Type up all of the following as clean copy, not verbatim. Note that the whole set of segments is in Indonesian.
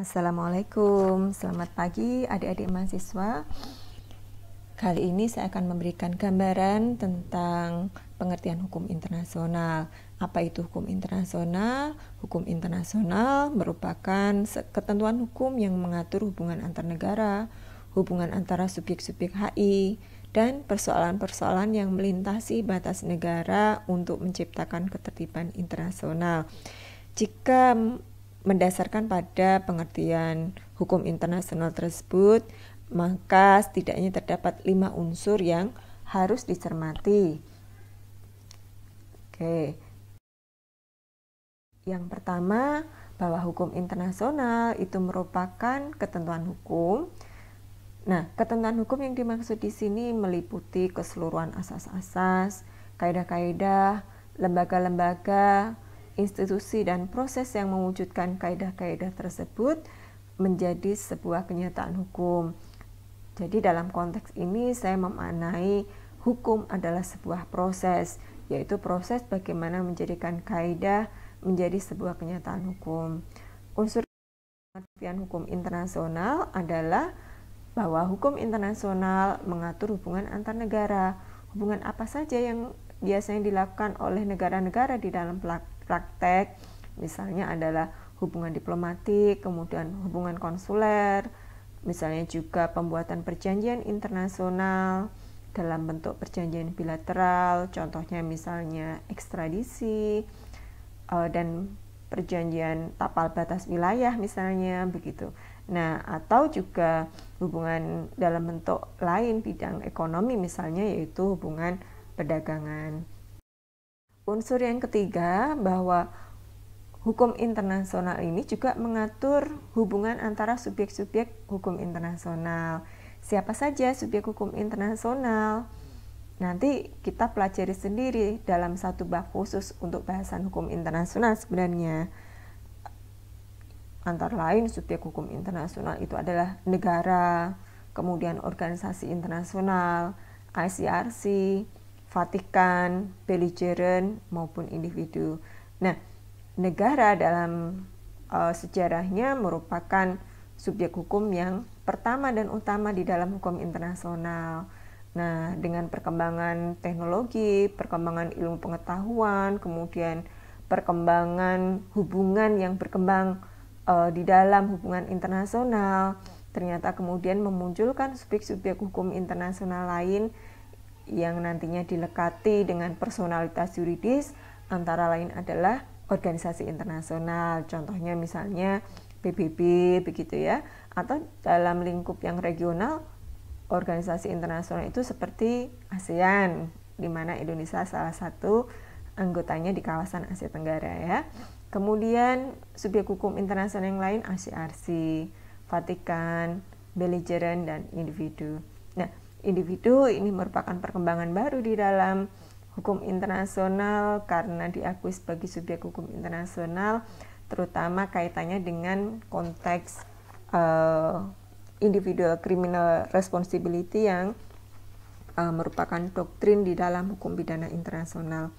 Assalamualaikum, selamat pagi adik-adik mahasiswa. Kali ini saya akan memberikan gambaran tentang pengertian hukum internasional. Apa itu hukum internasional? Hukum internasional merupakan ketentuan hukum yang mengatur hubungan antar negara, hubungan antara subjek-subjek HI, dan persoalan-persoalan yang melintasi batas negara untuk menciptakan ketertiban internasional. Jika mendasarkan pada pengertian hukum internasional tersebut, maka setidaknya terdapat 5 unsur yang harus dicermati. Oke. Yang pertama, bahwa hukum internasional itu merupakan ketentuan hukum. Nah, ketentuan hukum yang dimaksud di sini meliputi keseluruhan asas-asas, kaidah-kaidah, lembaga-lembaga, institusi dan proses yang mewujudkan kaidah-kaidah tersebut menjadi sebuah kenyataan hukum. Jadi dalam konteks ini saya memaknai hukum adalah sebuah proses, yaitu proses bagaimana menjadikan kaidah menjadi sebuah kenyataan hukum. Unsur pengertian hukum internasional adalah bahwa hukum internasional mengatur hubungan antar negara. Hubungan apa saja yang biasanya dilakukan oleh negara-negara di dalam praktek, misalnya adalah hubungan diplomatik, kemudian hubungan konsuler, misalnya juga pembuatan perjanjian internasional dalam bentuk perjanjian bilateral, contohnya misalnya ekstradisi dan perjanjian tapal batas wilayah misalnya begitu. Nah, atau juga hubungan dalam bentuk lain bidang ekonomi misalnya, yaitu hubungan perdagangan. Unsur yang ketiga, bahwa hukum internasional ini juga mengatur hubungan antara subjek-subjek hukum internasional. Siapa saja subjek hukum internasional? Nanti kita pelajari sendiri dalam satu bab khusus untuk bahasan hukum internasional sebenarnya. Antara lain subjek hukum internasional itu adalah negara, kemudian organisasi internasional, ICRC, Vatikan, belligerent maupun individu. Nah, negara dalam sejarahnya merupakan subjek hukum yang pertama dan utama di dalam hukum internasional. Nah, dengan perkembangan teknologi, perkembangan ilmu pengetahuan, kemudian perkembangan hubungan yang berkembang di dalam hubungan internasional, ternyata kemudian memunculkan subjek-subjek hukum internasional lain yang nantinya dilekati dengan personalitas yuridis, antara lain adalah organisasi internasional, contohnya misalnya PBB begitu ya, atau dalam lingkup yang regional, organisasi internasional itu seperti ASEAN, di mana Indonesia salah satu anggotanya di kawasan Asia Tenggara ya. Kemudian subjek hukum internasional yang lain ICRC, Vatikan, belligerent dan individu. Nah, individu ini merupakan perkembangan baru di dalam hukum internasional karena diakui sebagai subjek hukum internasional, terutama kaitannya dengan konteks individual criminal responsibility yang merupakan doktrin di dalam hukum pidana internasional.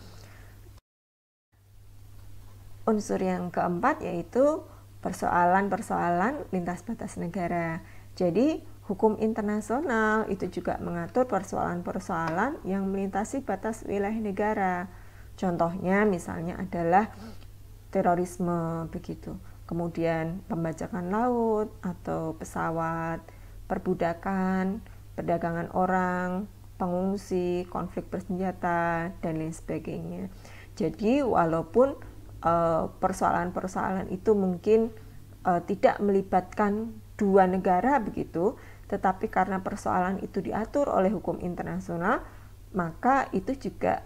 Unsur yang keempat yaitu persoalan-persoalan lintas batas negara. Jadi hukum internasional itu juga mengatur persoalan-persoalan yang melintasi batas wilayah negara. Contohnya misalnya adalah terorisme begitu. Kemudian pembajakan laut atau pesawat, perbudakan, perdagangan orang, pengungsi, konflik bersenjata dan lain sebagainya. Jadi walaupun persoalan-persoalan itu mungkin tidak melibatkan dua negara begitu, tetapi karena persoalan itu diatur oleh hukum internasional, maka itu juga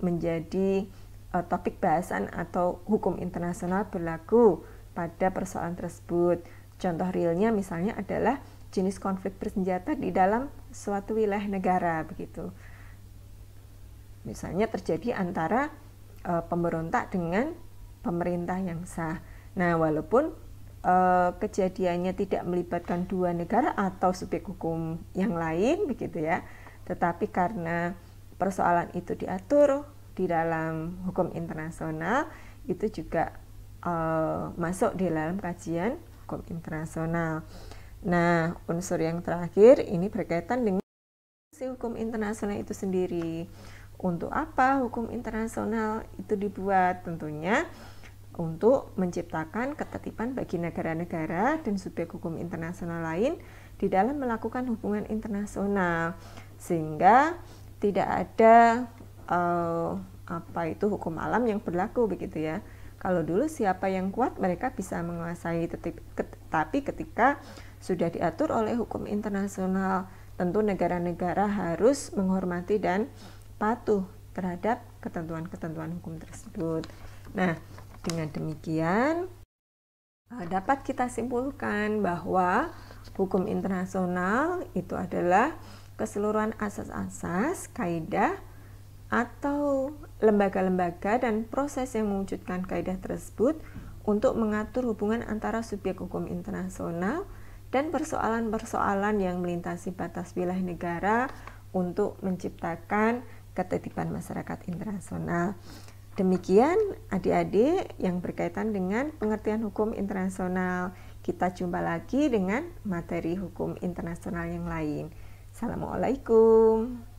menjadi topik bahasan atau hukum internasional berlaku pada persoalan tersebut. Contoh realnya misalnya adalah jenis konflik bersenjata di dalam suatu wilayah negara begitu. Misalnya terjadi antara pemberontak dengan pemerintah yang sah. Nah, walaupun kejadiannya tidak melibatkan dua negara atau subjek hukum yang lain begitu ya, tetapi karena persoalan itu diatur di dalam hukum internasional, itu juga masuk di dalam kajian hukum internasional. Nah, unsur yang terakhir ini berkaitan dengan hukum internasional itu sendiri. Untuk apa hukum internasional itu dibuat? Tentunya untuk menciptakan ketertiban bagi negara-negara dan subjek hukum internasional lain di dalam melakukan hubungan internasional, sehingga tidak ada hukum alam yang berlaku begitu ya. Kalau dulu siapa yang kuat mereka bisa menguasai, tetapi ketika sudah diatur oleh hukum internasional, tentu negara-negara harus menghormati dan patuh terhadap ketentuan-ketentuan hukum tersebut. Nah, dengan demikian dapat kita simpulkan bahwa hukum internasional itu adalah keseluruhan asas-asas, kaidah, atau lembaga-lembaga dan proses yang mewujudkan kaidah tersebut untuk mengatur hubungan antara subjek hukum internasional dan persoalan-persoalan yang melintasi batas wilayah negara untuk menciptakan ketertiban masyarakat internasional. Demikian adik-adik yang berkaitan dengan pengertian hukum internasional. Kita jumpa lagi dengan materi hukum internasional yang lain. Assalamualaikum.